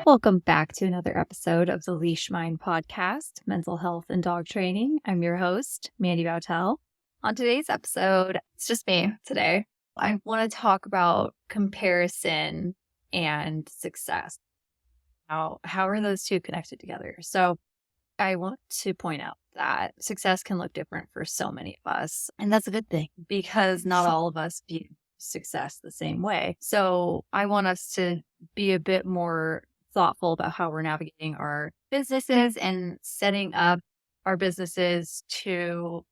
Welcome back to another episode of the Leash Mind podcast, Mental Health and Dog Training. I'm your host, Mandy Bautel. On today's episode, it's just me today. I want to talk about comparison and success. How are those two connected together? So I want to point out that success can look different for so many of us. And that's a good thing because not all of us view success the same way. So I want us to be a bit more thoughtful about how we're navigating our businesses and setting up our businesses to,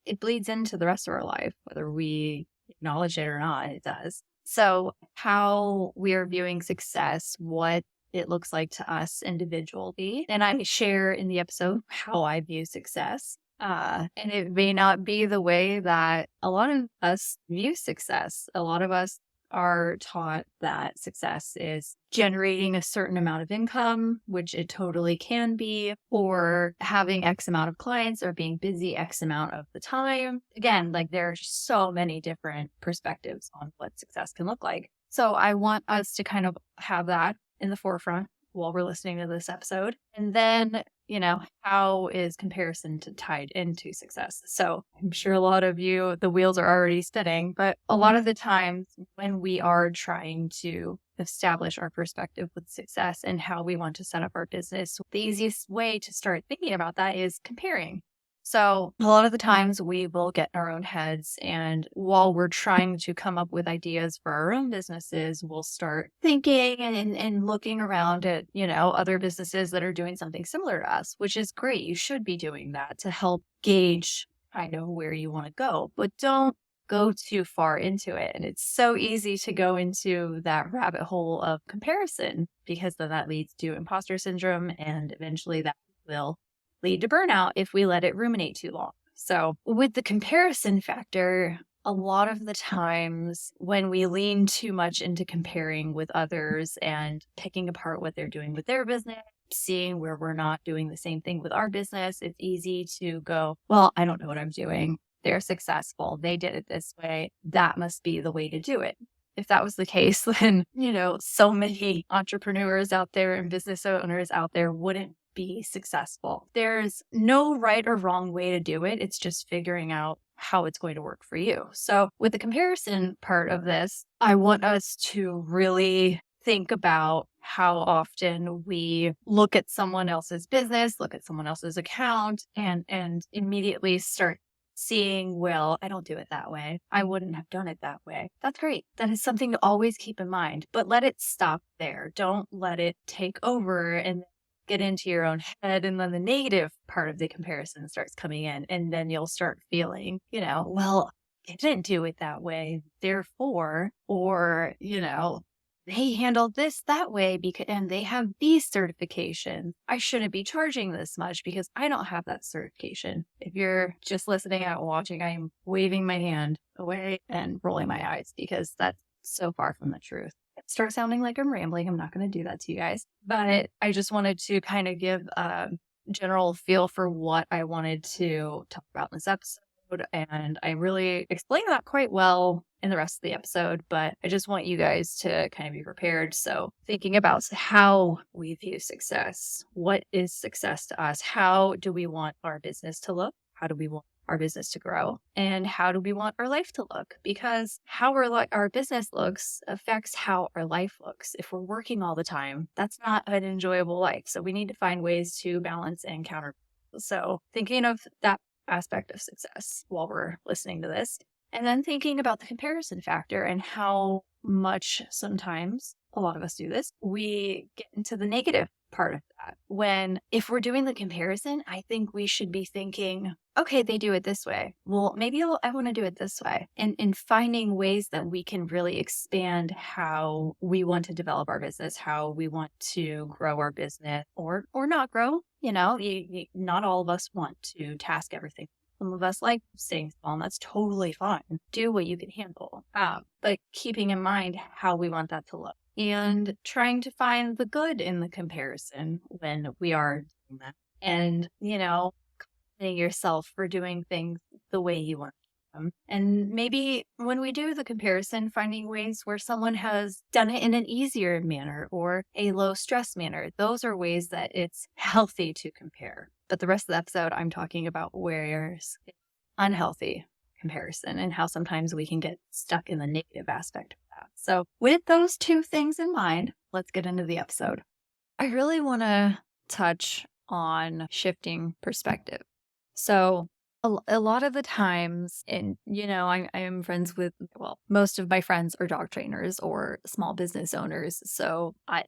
it bleeds into the rest of our life, whether we acknowledge it or not, it does. So how we are viewing success, what it looks like to us individually. And I share in the episode how I view success. And it may not be the way that a lot of us view success. A lot of us are taught that success is generating a certain amount of income, which it totally can be, or having X amount of clients or being busy X amount of the time. Again, like there are so many different perspectives on what success can look like. So I want us to kind of have that in the forefront while we're listening to this episode. And then, how is comparison tied into success? So I'm sure a lot of you, the wheels are already spinning, but a lot of the times when we are trying to establish our perspective with success and how we want to set up our business, the easiest way to start thinking about that is comparing. So a lot of the times we will get in our own heads, and while we're trying to come up with ideas for our own businesses, we'll start thinking and looking around at, other businesses that are doing something similar to us, which is great. You should be doing that to help gauge kind of where you want to go, but don't go too far into it. And it's so easy to go into that rabbit hole of comparison because then that leads to imposter syndrome, and eventually that will lead to burnout if we let it ruminate too long. So with the comparison factor, a lot of the times when we lean too much into comparing with others and picking apart what they're doing with their business, seeing where we're not doing the same thing with our business, it's easy to go, well, I don't know what I'm doing. They're successful. They did it this way. That must be the way to do it. If that was the case, then, so many entrepreneurs out there and business owners out there wouldn't be successful. There's no right or wrong way to do it. It's just figuring out how it's going to work for you. So with the comparison part of this, I want us to really think about how often we look at someone else's business, look at someone else's account, and immediately start seeing, well, I don't do it that way. I wouldn't have done it that way. That's great. That is something to always keep in mind, but let it stop there. Don't let it take over and get into your own head, and then the negative part of the comparison starts coming in, and then you'll start feeling, well, I didn't do it that way, therefore, or, they handled this that way and they have these certifications. I shouldn't be charging this much because I don't have that certification. If you're just listening and watching, I am waving my hand away and rolling my eyes because that's so far from the truth. Start sounding like I'm rambling. I'm not going to do that to you guys, but I just wanted to kind of give a general feel for what I wanted to talk about in this episode. And I really explained that quite well in the rest of the episode, but I just want you guys to kind of be prepared. So thinking about how we view success, what is success to us? How do we want our business to look? How do we want our business to grow? And how do we want our life to look? Because how our business looks affects how our life looks. If we're working all the time, that's not an enjoyable life. So we need to find ways to balance and counter. So thinking of that aspect of success while we're listening to this, and then thinking about the comparison factor and how much sometimes, a lot of us do this, we get into the negative part of that. If we're doing the comparison, I think we should be thinking, okay, they do it this way. Well, maybe I want to do it this way. And finding ways that we can really expand how we want to develop our business, how we want to grow our business or not grow. Not all of us want to task everything. Some of us like staying small, and that's totally fine. Do what you can handle. But keeping in mind how we want that to look and trying to find the good in the comparison when we are doing that. And, complimenting yourself for doing things the way you want. And maybe when we do the comparison, finding ways where someone has done it in an easier manner or a low stress manner, those are ways that it's healthy to compare. But the rest of the episode, I'm talking about where it's unhealthy comparison and how sometimes we can get stuck in the negative aspect of that. So with those two things in mind, let's get into the episode. I really want to touch on shifting perspective. So a lot of the times, and I am friends with, well, most of my friends are dog trainers or small business owners. So I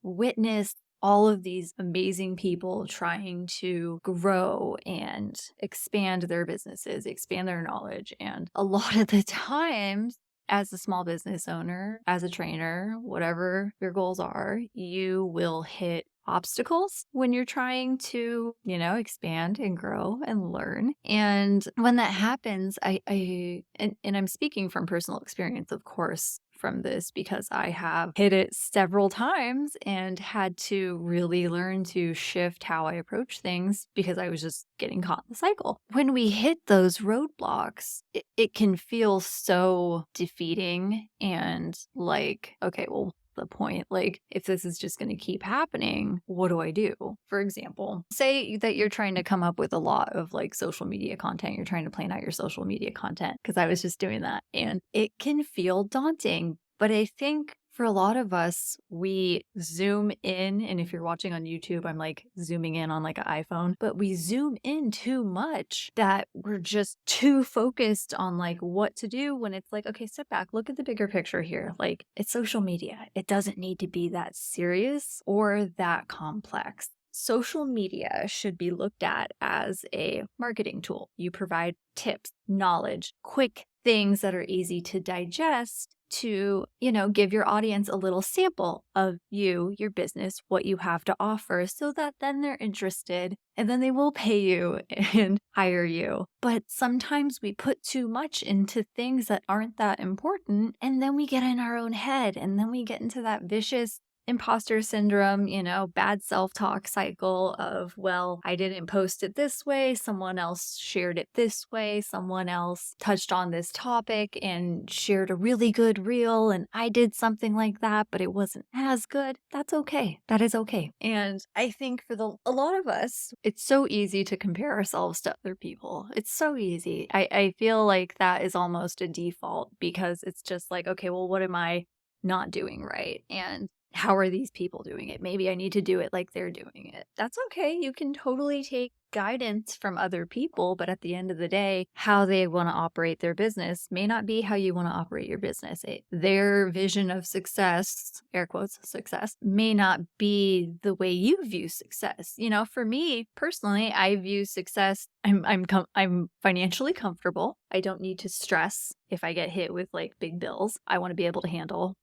witness all of these amazing people trying to grow and expand their businesses, expand their knowledge. And a lot of the times, as a small business owner, as a trainer, whatever your goals are, you will hit obstacles when you're trying to, expand and grow and learn. And when that happens, and I'm speaking from personal experience, of course, from this, because I have hit it several times and had to really learn to shift how I approach things because I was just getting caught in the cycle. When we hit those roadblocks, it can feel so defeating and like, okay, well, the point, like, if this is just going to keep happening, what do I do? For example, say that you're trying to come up with a lot of like social media content. You're trying to plan out your social media content, because I was just doing that, and it can feel daunting. But I think for a lot of us, we zoom in, and if you're watching on YouTube, I'm like zooming in on like an iPhone, but we zoom in too much that we're just too focused on like what to do, when it's like, okay, step back, look at the bigger picture here. Like, it's social media. It doesn't need to be that serious or that complex. Social media should be looked at as a marketing tool. You provide tips, knowledge, quick things that are easy to digest to, give your audience a little sample of you, your business, what you have to offer, so that then they're interested and then they will pay you and hire you. But sometimes we put too much into things that aren't that important, and then we get in our own head, and then we get into that vicious imposter syndrome, bad self-talk cycle of, well, I didn't post it this way, someone else shared it this way, someone else touched on this topic and shared a really good reel, and I did something like that, but it wasn't as good. That's okay. That is okay. And I think for a lot of us, it's so easy to compare ourselves to other people. It's so easy. I feel like that is almost a default, because it's just like, okay, well, what am I not doing right? And how are these people doing it? Maybe I need to do it like they're doing it. That's okay. You can totally take guidance from other people, but at the end of the day, how they want to operate their business may not be how you want to operate your business. Their vision of success, air quotes, success, may not be the way you view success. For me personally, I view success, I'm financially comfortable. I don't need to stress if I get hit with like big bills. I want to be able to handle,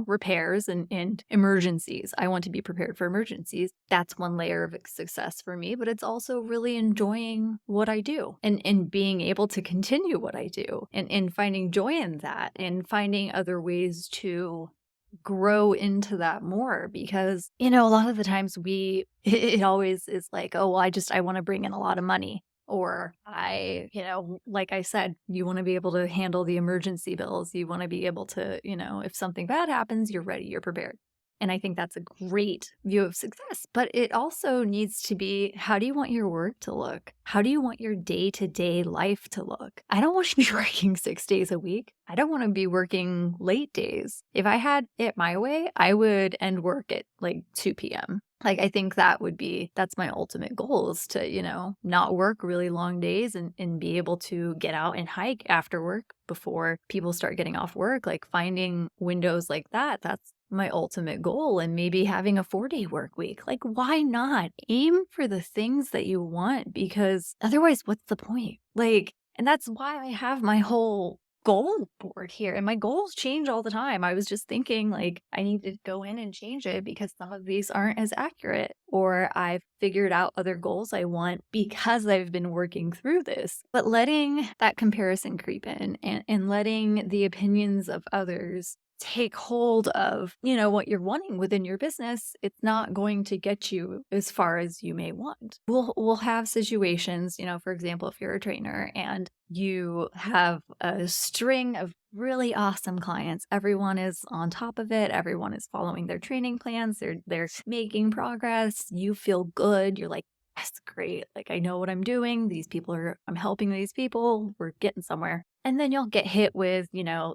repairs and emergencies. I want to be prepared for emergencies. That's one layer of success for me, but it's also really enjoying what I do and being able to continue what I do and finding joy in that and finding other ways to grow into that more. Because, a lot of the times it always is like, oh, well, I want to bring in a lot of money. Or like I said, you want to be able to handle the emergency bills. You want to be able to, if something bad happens, you're ready, you're prepared. And I think that's a great view of success. But it also needs to be, how do you want your work to look? How do you want your day-to-day life to look? I don't want to be working 6 days a week. I don't want to be working late days. If I had it my way, I would end work at like 2 p.m. Like, I think that's my ultimate goal, is to, not work really long days and be able to get out and hike after work before people start getting off work. Like, finding windows like that, that's my ultimate goal. And maybe having a 4-day work week. Like, why not? Aim for the things that you want, because otherwise, what's the point? Like, and that's why I have my whole goal board here, and my goals change all the time. I was just thinking, like, I need to go in and change it because some of these aren't as accurate, or I've figured out other goals I want because I've been working through this. But letting that comparison creep in and letting the opinions of others take hold of, what you're wanting within your business, it's not going to get you as far as you may want. We'll have situations, for example, if you're a trainer and you have a string of really awesome clients, everyone is on top of it, everyone is following their training plans, they're making progress, you feel good, you're like, that's great. Like, I know what I'm doing. I'm helping these people. We're getting somewhere. And then you'll get hit with,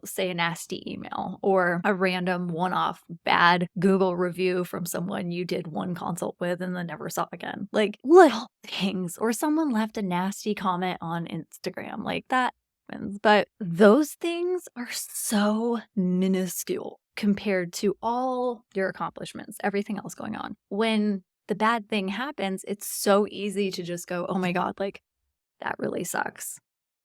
say a nasty email or a random one-off bad Google review from someone you did one consult with and then never saw again. Like little things. Or someone left a nasty comment on Instagram. Like that happens. But those things are so minuscule compared to all your accomplishments, everything else going on. When the bad thing happens, it's so easy to just go, oh my God, like that really sucks.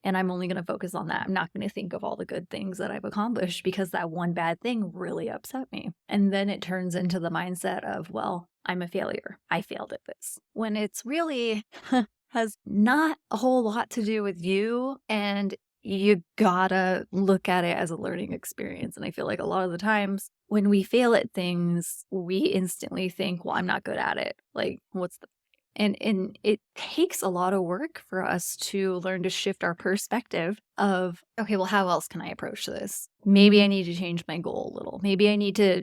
And I'm only going to focus on that. I'm not going to think of all the good things that I've accomplished because that one bad thing really upset me. And then it turns into the mindset of, well, I'm a failure. I failed at this. When it's really has not a whole lot to do with you, and you gotta look at it as a learning experience. And I feel like a lot of the times when we fail at things, we instantly think, well, I'm not good at it. Like, what's the and it takes a lot of work for us to learn to shift our perspective of, okay, well, how else can I approach this? Maybe I need to change my goal a little. Maybe I need to,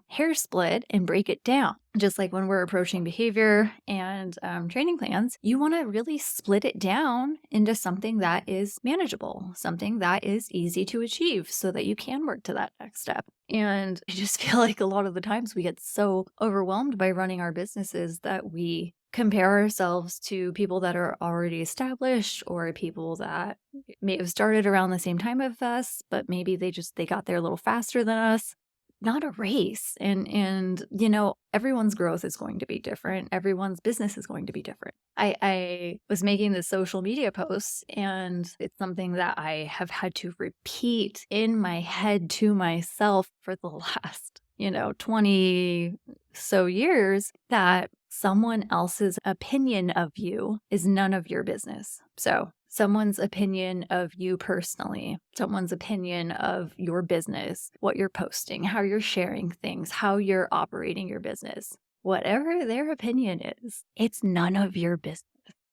hair split and break it down. Just like when we're approaching behavior and training plans, you want to really split it down into something that is manageable, something that is easy to achieve so that you can work to that next step. And I just feel like a lot of the times we get so overwhelmed by running our businesses that we compare ourselves to people that are already established or people that may have started around the same time as us, but maybe they got there a little faster than us. Not a race. And everyone's growth is going to be different. Everyone's business is going to be different. I was making this social media post, and it's something that I have had to repeat in my head to myself for the last, 20 so years, that someone else's opinion of you is none of your business. So someone's opinion of you personally, someone's opinion of your business, what you're posting, how you're sharing things, how you're operating your business, whatever their opinion is, it's none of your business.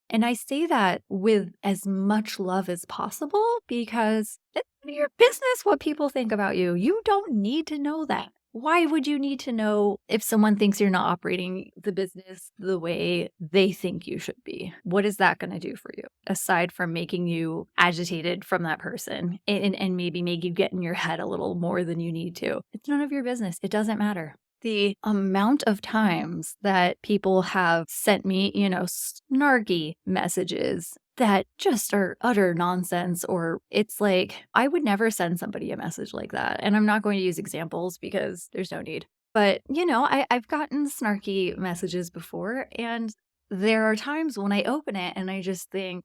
And I say that with as much love as possible because it's none of your business what people think about you. You don't need to know that. Why would you need to know if someone thinks you're not operating the business the way they think you should be? What is that going to do for you? Aside from making you agitated from that person and maybe make you get in your head a little more than you need to. It's none of your business. It doesn't matter. The amount of times that people have sent me, snarky messages that just are utter nonsense, or it's like, I would never send somebody a message like that. And I'm not going to use examples because there's no need. But, I've gotten snarky messages before, and there are times when I open it and I just think,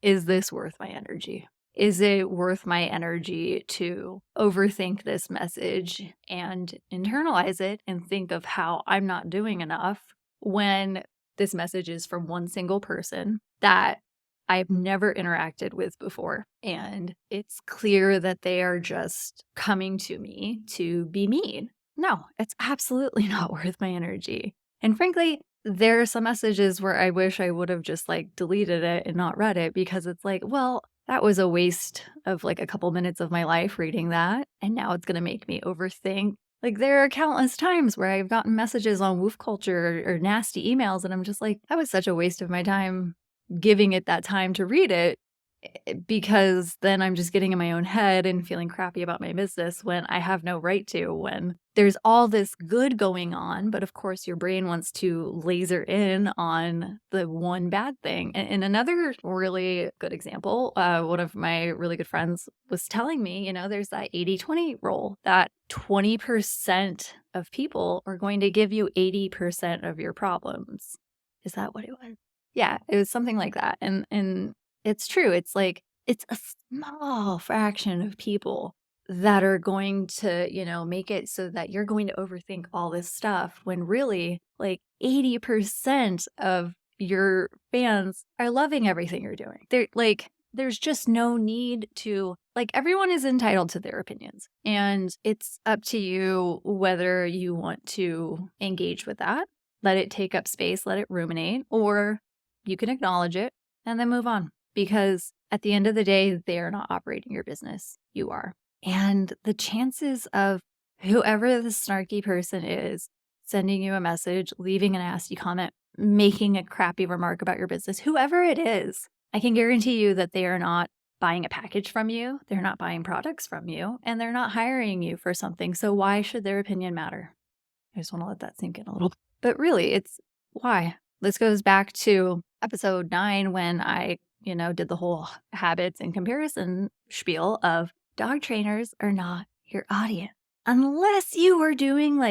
is this worth my energy? Is it worth my energy to overthink this message and internalize it and think of how I'm not doing enough when this message is from one single person that I've never interacted with before? And it's clear that they are just coming to me to be mean. No, it's absolutely not worth my energy. And frankly, there are some messages where I wish I would have just deleted it and not read it, because it's like, well, that was a waste of a couple minutes of my life reading that. And now it's going to make me overthink. There are countless times where I've gotten messages on woof culture or nasty emails, and I'm just like, that was such a waste of my time giving it that time to read it, because then I'm just getting in my own head and feeling crappy about my business when I have no right to, when there's all this good going on. But of course, your brain wants to laser in on the one bad thing. And another really good example, one of my really good friends was telling me, there's that 80-20 rule, that 20% of people are going to give you 80% of your problems. Is that what it was? Yeah, it was something like that. And it's true. It's it's a small fraction of people that are going to, make it so that you're going to overthink all this stuff, when really 80% of your fans are loving everything you're doing. there's just no need to, like, everyone is entitled to their opinions. And it's up to you whether you want to engage with that, let it take up space, let it ruminate, or you can acknowledge it and then move on. Because at the end of the day, they are not operating your business. You are. And the chances of whoever the snarky person is sending you a message, leaving a nasty comment, making a crappy remark about your business, whoever it is, I can guarantee you that they are not buying a package from you. They're not buying products from you, and they're not hiring you for something. So why should their opinion matter? I just want to let that sink in a little. But really, it's why. This goes back to episode 9 when I, did the whole habits and comparison spiel of dog trainers are not your audience. Unless you are doing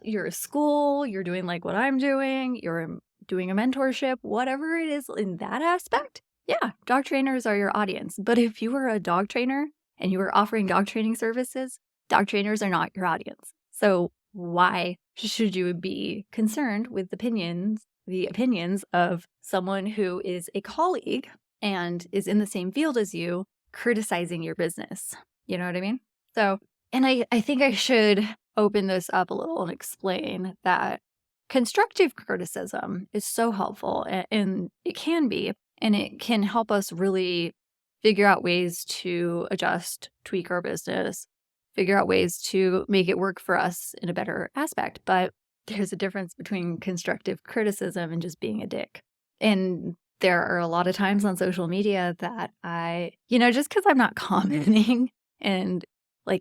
you're a school, you're doing like what I'm doing, you're doing a mentorship, whatever it is in that aspect. Yeah, dog trainers are your audience. But if you are a dog trainer and you are offering dog training services, dog trainers are not your audience. So why should you be concerned with the opinions of someone who is a colleague and is in the same field as you criticizing your business? You know what I mean? So, and I think I should open this up a little and explain that constructive criticism is so helpful, and it can be, and it can help us really figure out ways to adjust, tweak our business, figure out ways to make it work for us in a better aspect. But there's a difference between constructive criticism and just being a dick. And there are a lot of times on social media that I, just because I'm not commenting and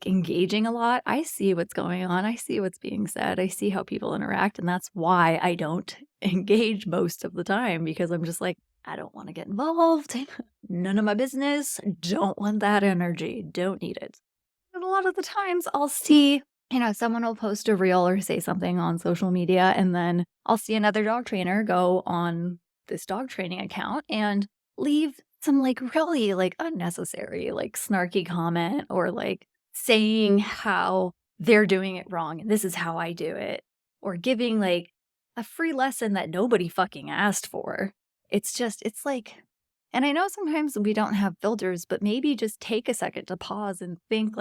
engaging a lot, I see what's going on. I see what's being said. I see how people interact. And that's why I don't engage most of the time, because I'm just like, I don't want to get involved. None of my business. Don't want that energy. Don't need it. And a lot of the times I'll see, someone will post a reel or say something on social media, and then I'll see another dog trainer go on this dog training account and leave some really unnecessary, snarky comment, or saying how they're doing it wrong and this is how I do it, or giving a free lesson that nobody fucking asked for. It's and I know sometimes we don't have filters, but maybe just take a second to pause and think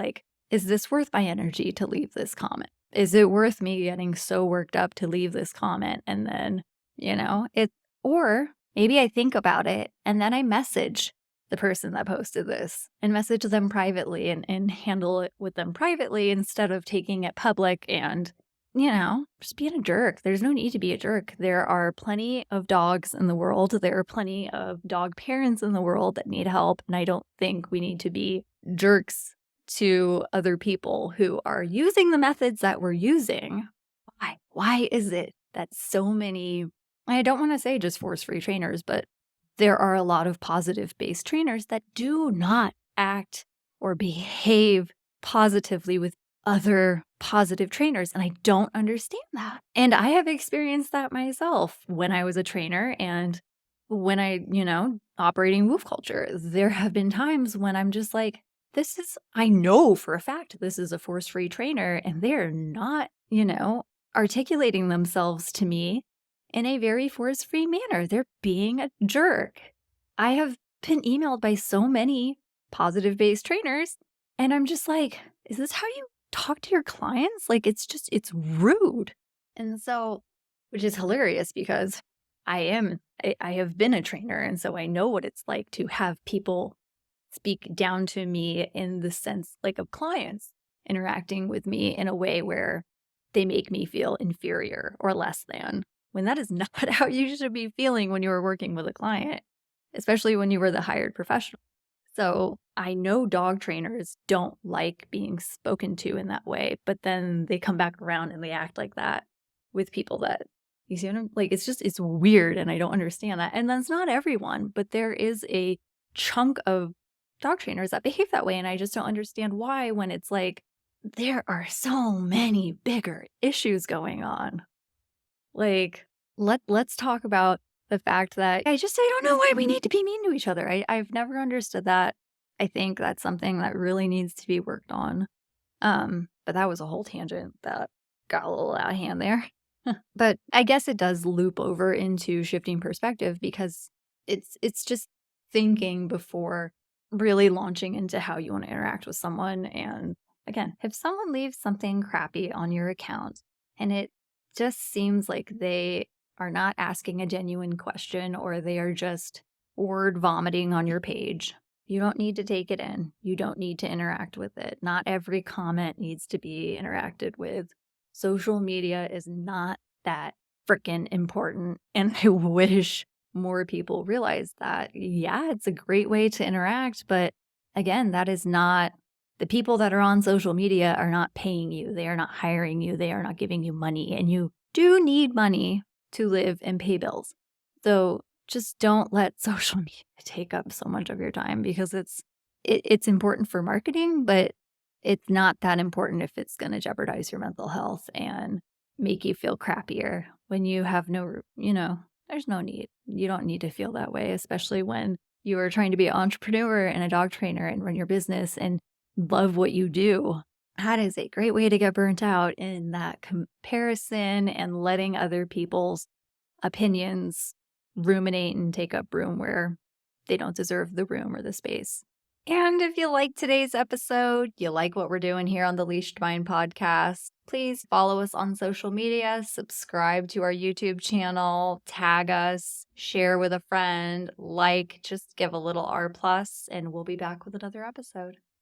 is this worth my energy to leave this comment? Is it worth me getting so worked up to leave this comment? And then, or maybe I think about it and then I message the person that posted this and message them privately and handle it with them privately instead of taking it public and, just being a jerk. There's no need to be a jerk. There are plenty of dogs in the world. There are plenty of dog parents in the world that need help. And I don't think we need to be jerks to other people who are using the methods that we're using. Why? Why is it that so many, I don't want to say just force-free trainers, but there are a lot of positive-based trainers that do not act or behave positively with other positive trainers. And I don't understand that. And I have experienced that myself when I was a trainer and when I, operating wolf culture. There have been times when I'm just like, I know for a fact this is a force-free trainer and they're not, articulating themselves to me in a very force-free manner. They're being a jerk. I have been emailed by so many positive-based trainers, and I'm just like, is this how you talk to your clients? It's rude. And so, which is hilarious because I have been a trainer, and so I know what it's like to have people speak down to me in the sense of clients interacting with me in a way where they make me feel inferior or less than, when that is not how you should be feeling when you are working with a client, especially when you were the hired professional. So I know dog trainers don't like being spoken to in that way, but then they come back around and they act like that with people that, you see what I'm it's weird, and I don't understand that. And that's not everyone, but there is a chunk of dog trainers that behave that way, and I just don't understand why, when it's there are so many bigger issues going on. Let's talk about the fact that I don't know why we need to be mean to each other. I've never understood that. I think that's something that really needs to be worked on. But that was a whole tangent that got a little out of hand there. But I guess it does loop over into shifting perspective, because it's just thinking before really launching into how you want to interact with someone. And again, if someone leaves something crappy on your account and it just seems like they are not asking a genuine question or they are just word vomiting on your page, you don't need to take it in. You don't need to interact with it. Not every comment needs to be interacted with. Social media is not that freaking important. And I wish more people realize that. Yeah, it's a great way to interact. But again, that is not the people that are on social media are not paying you. They are not hiring you. They are not giving you money. And you do need money to live and pay bills. So just don't let social media take up so much of your time because it's important for marketing, but it's not that important if it's going to jeopardize your mental health and make you feel crappier when you have there's no need. You don't need to feel that way, especially when you are trying to be an entrepreneur and a dog trainer and run your business and love what you do. That is a great way to get burnt out in that comparison and letting other people's opinions ruminate and take up room where they don't deserve the room or the space. And if you like today's episode, you like what we're doing here on the Leashed Mind podcast, please follow us on social media, subscribe to our YouTube channel, tag us, share with a friend, just give a little R+, and we'll be back with another episode.